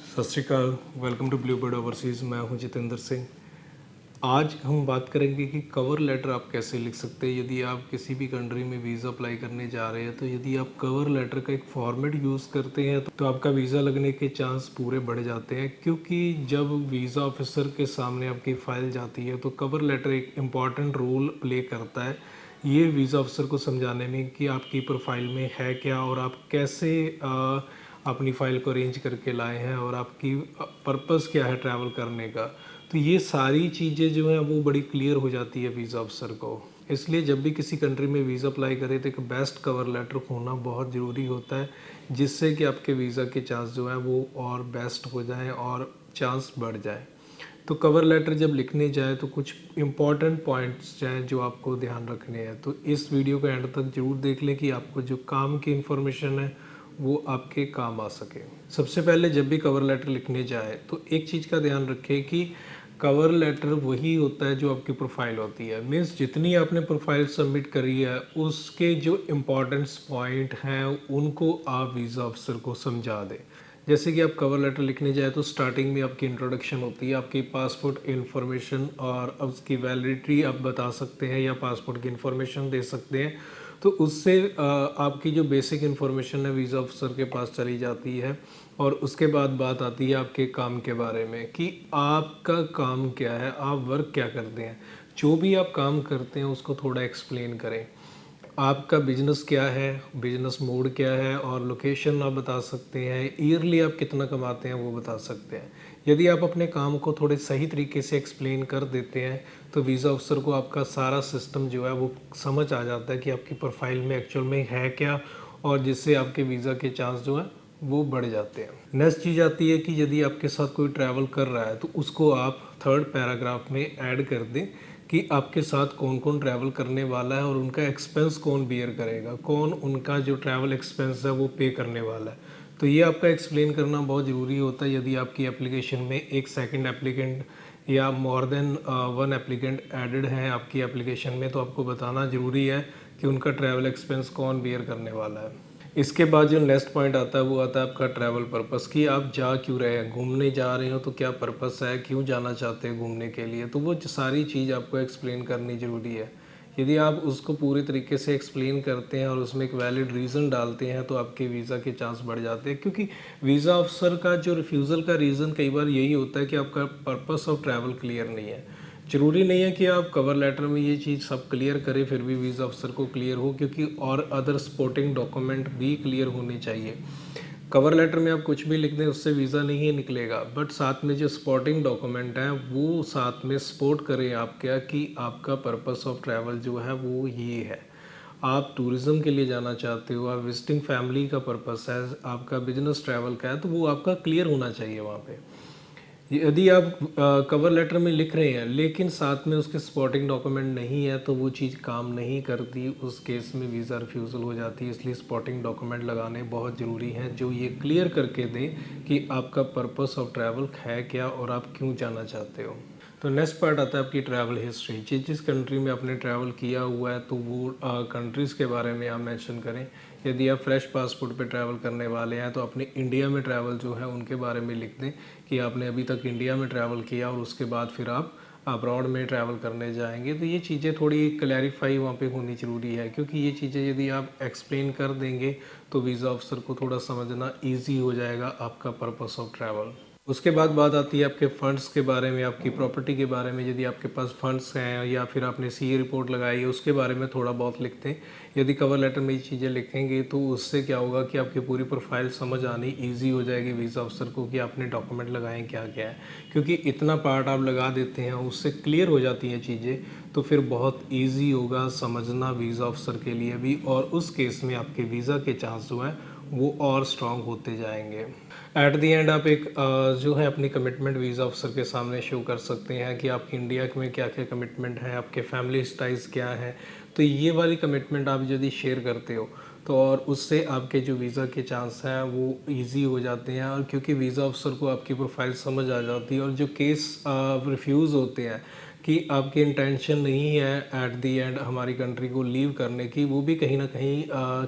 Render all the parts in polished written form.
सत श्री अकाल। Welcome to blue bird overseas. मैं हूं जितेंद्र सिंह। आज हम बात करेंगे कि कवर लेटर आप कैसे लिख सकते हैं यदि आप किसी भी कंट्री में वीज़ा अप्लाई करने जा रहे हैं। तो यदि आप कवर लेटर का एक फॉर्मेट यूज़ करते हैं तो आपका वीज़ा लगने के चांस पूरे बढ़ जाते हैं, क्योंकि जब वीज़ा ऑफिसर के सामने आपकी फ़ाइल जाती है तो कवर लेटर एक इम्पॉर्टेंट रोल प्ले करता है ये वीज़ा ऑफिसर को समझाने में कि आपकी प्रोफाइल में है क्या और आप कैसे अपनी फ़ाइल को अरेंज करके लाए हैं और आपकी पर्पस क्या है ट्रैवल करने का। तो ये सारी चीज़ें जो हैं वो बड़ी क्लियर हो जाती है वीज़ा ऑफिसर को। इसलिए जब भी किसी कंट्री में वीज़ा अप्लाई करें तो एक बेस्ट कवर लेटर होना बहुत ज़रूरी होता है, जिससे कि आपके वीज़ा के चांस जो है वो और बेस्ट हो जाएं और चांस बढ़ जाए। तो कवर लेटर जब लिखने जाए तो कुछ इम्पॉर्टेंट पॉइंट्स हैं जो आपको ध्यान रखने हैं। तो इस वीडियो को एंड तक जरूर देख लें कि आपको जो काम की इन्फॉर्मेशन है वो आपके काम आ सके। सबसे पहले जब भी कवर लेटर लिखने जाए तो एक चीज़ का ध्यान रखें कि कवर लेटर वही होता है जो आपकी प्रोफाइल होती है। मीन्स जितनी आपने प्रोफाइल सबमिट करी है उसके जो इम्पोर्टेंट्स पॉइंट हैं उनको आप वीज़ा अफसर को समझा दें। जैसे कि आप कवर लेटर लिखने जाए तो स्टार्टिंग में आपकी इंट्रोडक्शन होती है, आपकी पासपोर्ट इन्फॉर्मेशन और अब उसकी वैलिडिटी आप बता सकते हैं या पासपोर्ट की इन्फॉर्मेशन दे सकते हैं। तो उससे आपकी जो बेसिक इन्फॉर्मेशन है वीज़ा अफसर के पास चली जाती है। और उसके बाद बात आती है आपके काम के बारे में कि आपका काम क्या है, आप वर्क क्या करते हैं। जो भी आप काम करते हैं उसको थोड़ा एक्सप्लेन करें। आपका बिजनेस क्या है, बिजनेस मोड क्या है और लोकेशन आप बता सकते हैं। ईयरली आप कितना कमाते हैं वो बता सकते हैं। यदि आप अपने काम को थोड़े सही तरीके से एक्सप्लेन कर देते हैं तो वीज़ा ऑफिसर को आपका सारा सिस्टम जो है वो समझ आ जाता है कि आपकी प्रोफाइल में एक्चुअल में है क्या, और जिससे आपके वीज़ा के चांस जो है वो बढ़ जाते हैं। नेक्स्ट चीज़ आती है कि यदि आपके साथ कोई ट्रैवल कर रहा है तो उसको आप थर्ड पैराग्राफ में ऐड कर दें कि आपके साथ कौन कौन ट्रैवल करने वाला है और उनका एक्सपेंस कौन बियर करेगा, कौन उनका जो ट्रैवल एक्सपेंस है वो पे करने वाला है। तो ये आपका एक्सप्लेन करना बहुत ज़रूरी होता है। यदि आपकी एप्लीकेशन में एक सेकंड एप्लीकेंट या more than one applicant added हैं आपकी एप्लीकेशन में, तो आपको बताना ज़रूरी है कि उनका ट्रैवल एक्सपेंस कौन बियर करने वाला है। इसके बाद जो नेक्स्ट पॉइंट आता है वो आता है आपका ट्रैवल पर्पस, कि आप जा क्यों रहे हैं, घूमने जा रहे हो तो क्या पर्पस है, क्यों जाना चाहते हैं घूमने के लिए। तो वो सारी चीज़ आपको एक्सप्लेन करनी ज़रूरी है। यदि आप उसको पूरी तरीके से एक्सप्लेन करते हैं और उसमें एक वैलिड रीज़न डालते हैं तो आपके वीज़ा के चांस बढ़ जाते हैं, क्योंकि वीज़ा ऑफिसर का जो रिफ्यूज़ल का रीज़न कई बार यही होता है कि आपका पर्पस ऑफ ट्रैवल क्लियर नहीं है। ज़रूरी नहीं है कि आप कवर लेटर में ये चीज़ सब क्लियर करें फिर भी वीज़ा अफसर को क्लियर हो, क्योंकि और अदर सपोर्टिंग डॉक्यूमेंट भी क्लियर होने चाहिए। कवर लेटर में आप कुछ भी लिख दें उससे वीज़ा नहीं निकलेगा, बट साथ में जो सपोर्टिंग डॉक्यूमेंट हैं वो साथ में सपोर्ट करें आप क्या कि आपका पर्पस ऑफ ट्रैवल जो है वो ये है। आप टूरिज़्म के लिए जाना चाहते हो, आप विजिटिंग फैमिली का पर्पस है, आपका बिजनेस ट्रैवल का है, तो वो आपका क्लियर होना चाहिए वहाँ पे। यदि आप कवर लेटर में लिख रहे हैं लेकिन साथ में उसके सपोर्टिंग डॉक्यूमेंट नहीं है तो वो चीज़ काम नहीं करती, उस केस में वीज़ा रिफ्यूज़ल हो जाती है। इसलिए सपोर्टिंग डॉक्यूमेंट लगाने बहुत ज़रूरी हैं जो ये क्लियर करके दें कि आपका पर्पस ऑफ ट्रैवल है क्या और आप क्यों जाना चाहते हो। तो नेक्स्ट पार्ट आता है आपकी ट्रैवल हिस्ट्री। जिस जिस कंट्री में आपने ट्रैवल किया हुआ है तो वो कंट्रीज़ के बारे में आप मेंशन करें। यदि आप फ्रेश पासपोर्ट पे ट्रैवल करने वाले हैं तो अपने इंडिया में ट्रैवल जो है उनके बारे में लिख दें कि आपने अभी तक इंडिया में ट्रैवल किया और उसके बाद फिर आप अब्रॉड में ट्रैवल करने जाएंगे। तो ये चीज़ें थोड़ी क्लैरिफाई वहाँ पे होनी ज़रूरी है, क्योंकि ये चीज़ें यदि आप एक्सप्लेन कर देंगे तो वीज़ा ऑफिसर को थोड़ा समझना ईजी हो जाएगा आपका पर्पस ऑफ ट्रैवल। उसके बाद बात आती है आपके फ़ंड्स के बारे में, आपकी प्रॉपर्टी के बारे में। यदि आपके पास फ़ंड्स हैं या फिर आपने सीए रिपोर्ट लगाई है उसके बारे में थोड़ा बहुत लिखते हैं। यदि कवर लेटर में ये चीज़ें लिखेंगे तो उससे क्या होगा कि आपकी पूरी प्रोफाइल समझ आनी ईजी हो जाएगी वीज़ा अफसर को कि आपने डॉक्यूमेंट लगाए क्या क्या है। क्योंकि इतना पार्ट आप लगा देते हैं उससे क्लियर हो जाती हैं चीज़ें, तो फिर बहुत ईजी होगा समझना वीज़ा अफसर के लिए भी, और उस केस में आपके वीज़ा के चांस जो हैं वो और स्ट्रॉन्ग होते जाएंगे। एट दी एंड आप एक जो है अपनी कमिटमेंट वीज़ा अफसर के सामने शो कर सकते हैं कि आपकी इंडिया में क्या क्या कमिटमेंट है, आपके फैमिली टाइज क्या है। तो ये वाली कमिटमेंट आप यदि शेयर करते हो तो और उससे आपके जो वीज़ा के चांस हैं वो इजी हो जाते हैं, और क्योंकि वीज़ा अफसर को आपकी प्रोफाइल समझ आ जाती है। और जो केस रिफ्यूज़ होते हैं, कि आपकी इंटेंशन नहीं है एट दी एंड हमारी कंट्री को लीव करने की, वो भी कहीं ना कहीं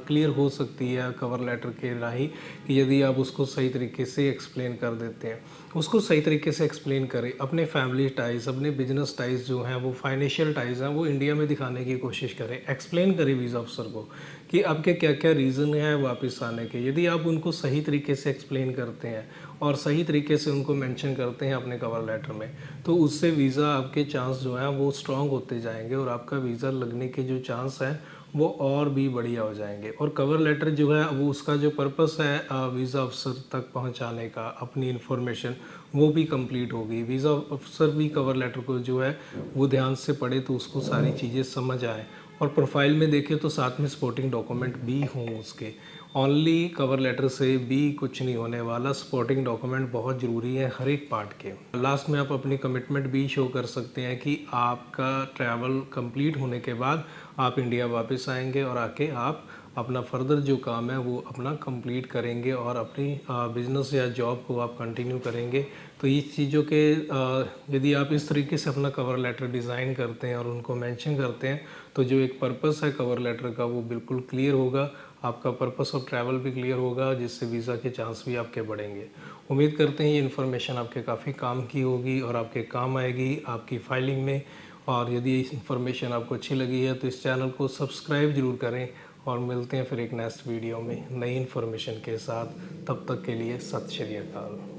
क्लियर हो सकती है कवर लेटर के राही, कि यदि आप उसको सही तरीके से एक्सप्लेन कर देते हैं। उसको सही तरीके से एक्सप्लेन करें, अपने फैमिली टाइज़, अपने बिजनेस टाइज़ जो हैं, वो फाइनेंशियल टाइज़ हैं, वो इंडिया में दिखाने की कोशिश करें। एक्सप्लेन करें वीज़ा अफसर को कि आपके क्या क्या रीज़न हैं वापस आने के। यदि आप उनको सही तरीके से एक्सप्लेन करते हैं और सही तरीके से उनको मेंशन करते हैं अपने कवर लेटर में, तो उससे वीज़ा आपके चांस जो हैं वो स्ट्रांग होते जाएंगे और आपका वीज़ा लगने के जो चांस हैं वो और भी बढ़िया हो जाएंगे। और कवर लेटर जो है वो उसका जो पर्पस है वीज़ा अफसर तक पहुंचाने का, अपनी इन्फॉर्मेशन वो भी कंप्लीट होगी। वीज़ा अफसर भी कवर लेटर को जो है वो ध्यान से पढ़े तो उसको सारी चीज़ें समझ आए, और प्रोफाइल में देखें तो साथ में सपोर्टिंग डॉक्यूमेंट भी हों उसके। ओनली कवर लेटर से भी कुछ नहीं होने वाला, सपोर्टिंग डॉक्यूमेंट बहुत ज़रूरी है हर एक पार्ट के। लास्ट में आप अपनी कमिटमेंट भी शो कर सकते हैं कि आपका ट्रैवल कंप्लीट होने के बाद आप इंडिया वापस आएंगे और आके आप अपना फर्दर जो काम है वो अपना कंप्लीट करेंगे और अपनी बिजनेस या जॉब को आप कंटिन्यू करेंगे। तो ये चीज़ों के यदि आप इस तरीके से अपना कवर लेटर डिज़ाइन करते हैं और उनको मेंशन करते हैं, तो जो एक पर्पस है कवर लेटर का वो बिल्कुल क्लियर होगा, आपका पर्पस ऑफ ट्रैवल भी क्लियर होगा, जिससे वीज़ा के चांस भी आपके बढ़ेंगे। उम्मीद करते हैं ये इन्फॉर्मेशन आपके काफ़ी काम की होगी और आपके काम आएगी आपकी फाइलिंग में। और यदि ये इन्फॉर्मेशन आपको अच्छी लगी है तो इस चैनल को सब्सक्राइब ज़रूर करें, और मिलते हैं फिर एक नेक्स्ट वीडियो में नई इन्फॉर्मेशन के साथ। तब तक के लिए सत श्री अकाल।